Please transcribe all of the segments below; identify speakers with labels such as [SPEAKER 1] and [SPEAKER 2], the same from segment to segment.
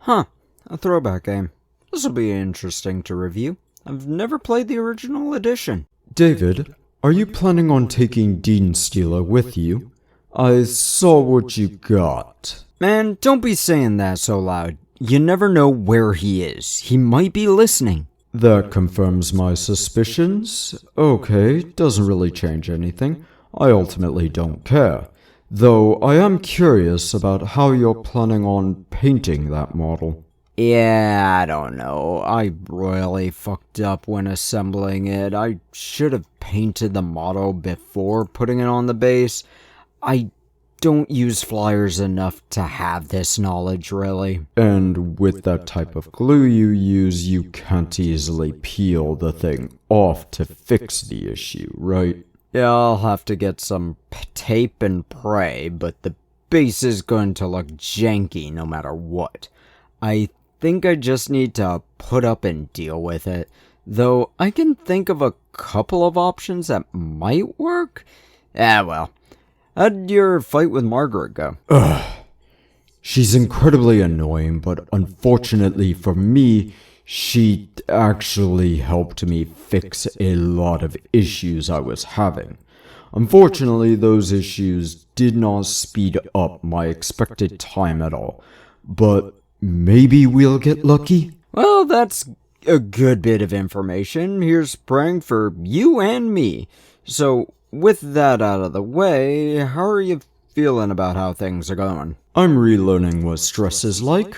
[SPEAKER 1] Huh, a throwback game. This'll be interesting to review. I've never played the original edition.
[SPEAKER 2] David, are you planning on taking Dean Steeler with you? I saw what you got.
[SPEAKER 1] Man, don't be saying that so loud. You never know where he is. He might be listening.
[SPEAKER 2] That confirms my suspicions. Okay, doesn't really change anything. I ultimately don't care. Though I am curious about how you're planning on painting that model.
[SPEAKER 1] Yeah, I don't know. I royally fucked up when assembling it. I should have painted the model before putting it on the base. I don't use flyers enough to have this knowledge, really.
[SPEAKER 2] And with that type of glue you use, you can't easily peel the thing off to fix the issue, right?
[SPEAKER 1] Yeah, I'll have to get some tape and pray, but the base is going to look janky no matter what. I think I just need to put up and deal with it, though I can think of a couple of options that might work. Well. How'd your fight with Margaret go?
[SPEAKER 2] She's incredibly annoying, but unfortunately for me, she actually helped me fix a lot of issues I was having. Unfortunately, those issues did not speed up my expected time at all, but maybe we'll get lucky?
[SPEAKER 1] Well, that's a good bit of information. Here's praying for you and me. So, with that out of the way, how are you feeling about how things are going?
[SPEAKER 2] I'm relearning what stress is like.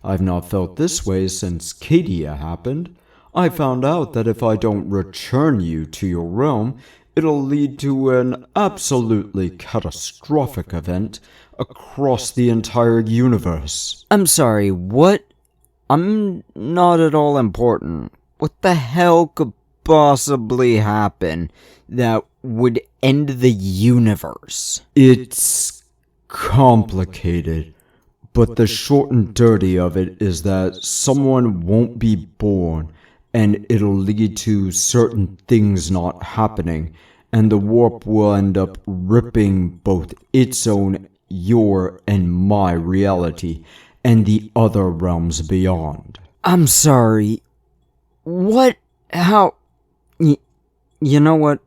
[SPEAKER 2] I've not felt this way since Cadia happened. I found out that if I don't return you to your realm, it'll lead to an absolutely catastrophic event across the entire universe.
[SPEAKER 1] I'm sorry, what? I'm not at all important. What the hell could possibly happen that would end the universe?
[SPEAKER 2] It's complicated, but the short and dirty of it is that someone won't be born, and it'll lead to certain things not happening, and the warp will end up ripping both its own, your, and my reality, and the other realms beyond.
[SPEAKER 1] I'm sorry. What? How? You know what?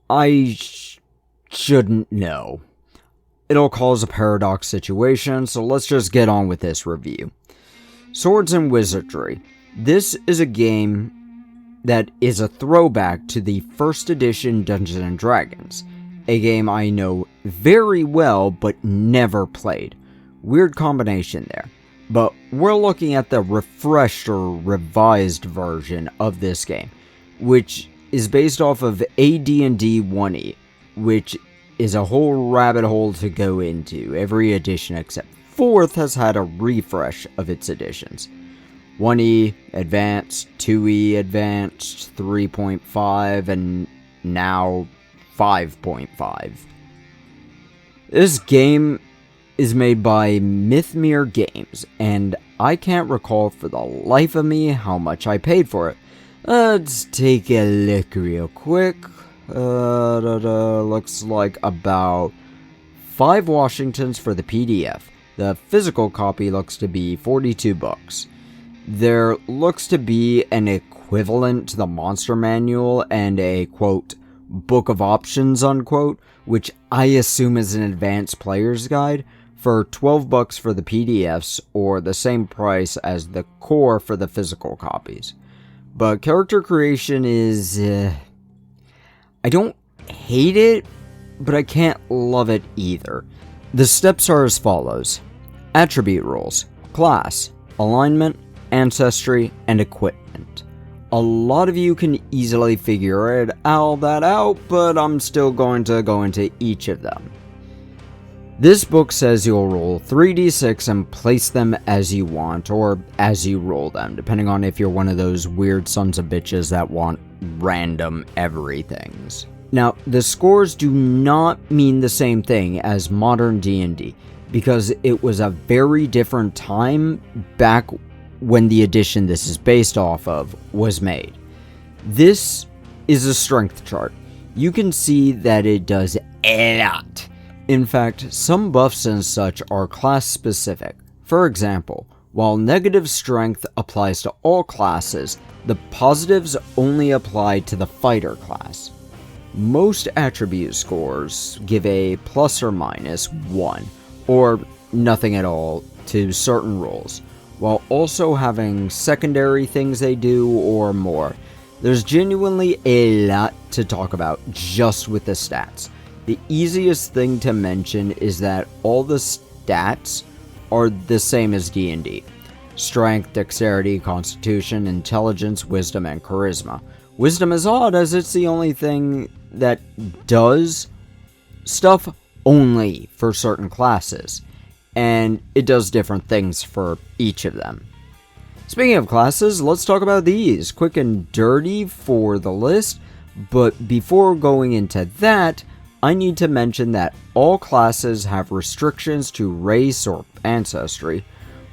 [SPEAKER 1] I shouldn't know. It'll cause a paradox situation, so let's just get on with this review. Swords and Wizardry. This is a game that is a throwback to the first edition Dungeons & Dragons, a game I know very well but never played. Weird combination there. But we're looking at the refreshed or revised version of this game, which is based off of AD&D 1E, which is a whole rabbit hole to go into. Every edition except 4th has had a refresh of its editions. 1E Advanced, 2E Advanced, 3.5, and now 5.5. This game is made by Mythmere Games, and I can't recall for the life of me how much I paid for it. Let's take a look real quick. Looks like about 5 Washingtons for the PDF. The physical copy looks to be $42. There looks to be an equivalent to the Monster Manual and a, quote, Book of Options, unquote, which I assume is an advanced player's guide, for $12 for the PDFs, or the same price as the core for the physical copies. But character creation is, I don't hate it, but I can't love it either. The steps are as follows. Attribute rules, class, alignment, ancestry, and equipment. A lot of you can easily figure all that out, but I'm still going to go into each of them. This book says you'll roll 3d6 and place them as you want, or as you roll them, depending on if you're one of those weird sons of bitches that want random everythings. Now, the scores do not mean the same thing as modern D&D, because it was a very different time back when the edition this is based off of was made. This is a strength chart. You can see that it does a lot. In fact, some buffs and such are class specific. For example, While negative strength applies to all classes, the positives only apply to the fighter class. Most attribute scores give a plus or minus 1, or nothing at all, to certain rules, while also having secondary things they do or more. There's genuinely a lot to talk about just with the stats. The easiest thing to mention is that all the stats are the same as D&D. Strength, dexterity, constitution, intelligence, wisdom, and charisma. Wisdom is odd as it's the only thing that does stuff only for certain classes, and it does different things for each of them. Speaking of classes, let's talk about these. Quick and dirty for the list, but before going into that, I need to mention that all classes have restrictions to race or ancestry,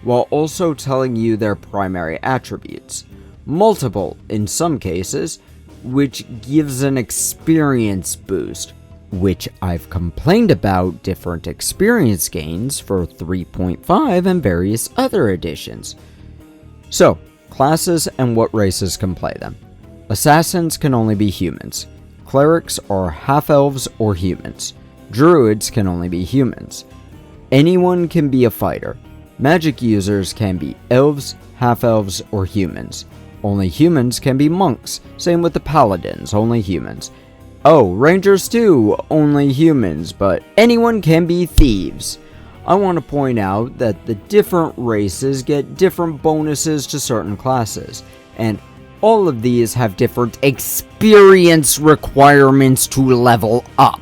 [SPEAKER 1] while also telling you their primary attributes. Multiple in some cases, which gives an experience boost, which I've complained about different experience gains for 3.5 and various other editions. So, classes and what races can play them. Assassins can only be humans. Clerics are half-elves or humans. Druids can only be humans. Anyone can be a fighter. Magic users can be elves, half-elves, or humans. Only humans can be monks. Same with the paladins, only humans. Oh, rangers too, only humans, but anyone can be thieves. I want to point out that the different races get different bonuses to certain classes, and all of these have different experience requirements to level up.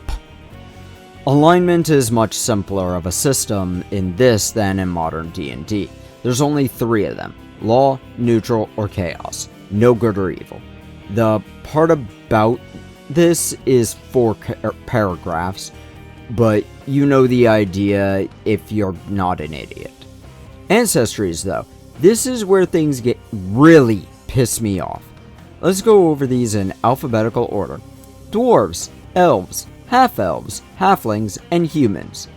[SPEAKER 1] Alignment is much simpler of a system in this than in modern D&D. There's only 3 of them: law, neutral, or chaos. No good or evil. The part about this is 4 paragraphs, but you know the idea if you're not an idiot. Ancestries, though, this is where things get really piss me off. Let's go over these in alphabetical order. Dwarves, elves, half-elves, halflings, and humans.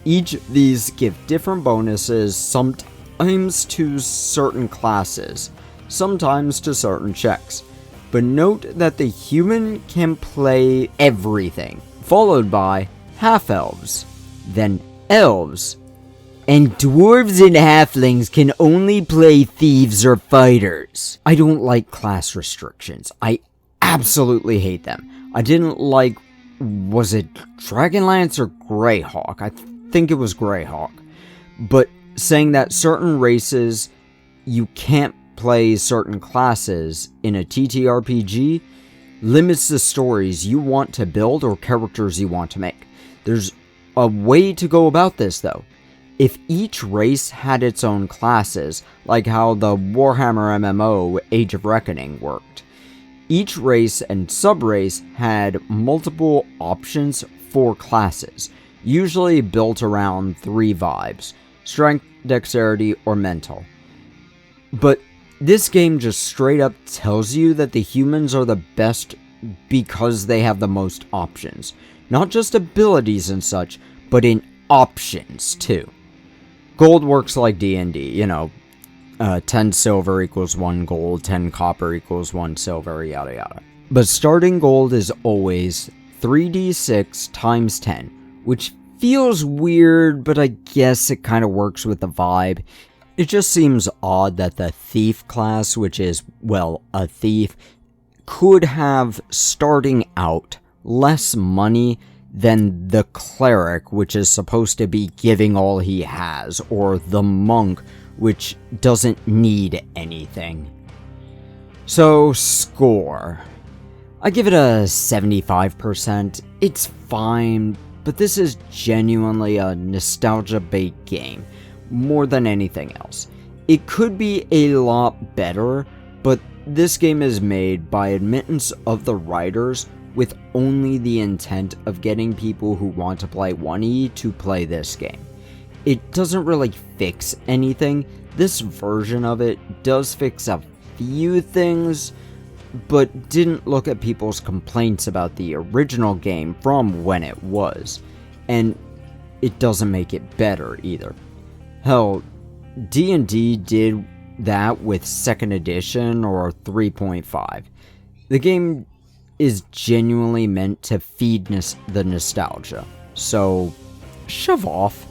[SPEAKER 1] Each of these give different bonuses, sometimes to certain classes, sometimes to certain checks. But note that the human can play everything, followed by half-elves, then elves, and dwarves and halflings can only play thieves or fighters. I don't like class restrictions. I absolutely hate them. I didn't like, was it Dragonlance or Greyhawk? I think it was Greyhawk. But saying that certain races, you can't play certain classes in a TTRPG limits the stories you want to build or characters you want to make. There's a way to go about this, though. If each race had its own classes, like how the Warhammer MMO Age of Reckoning worked, each race and sub-race had multiple options for classes, usually built around 3 vibes: strength, dexterity, or mental. But this game just straight up tells you that the humans are the best because they have the most options. Not just abilities and such, but in options too. Gold works like D&D, 10 silver equals 1 gold, 10 copper equals 1 silver, yada yada. But starting gold is always 3d6 times 10, which feels weird, but I guess it kind of works with the vibe. It just seems odd that the thief class, which is, well, a thief, could have, starting out, less money than the cleric, which is supposed to be giving all he has, or the monk, which doesn't need anything. So, score. I give it a 75%. It's fine, but this is genuinely a nostalgia-bait game, more than anything else. It could be a lot better, but this game is made by admittance of the writers with only the intent of getting people who want to play 1E to play this game. It doesn't really fix anything. This version of it does fix a few things, but didn't look at people's complaints about the original game from when it was. And it doesn't make it better either. Hell, D&D did that with 2nd edition or 3.5. The game is genuinely meant to feed the nostalgia. So, shove off.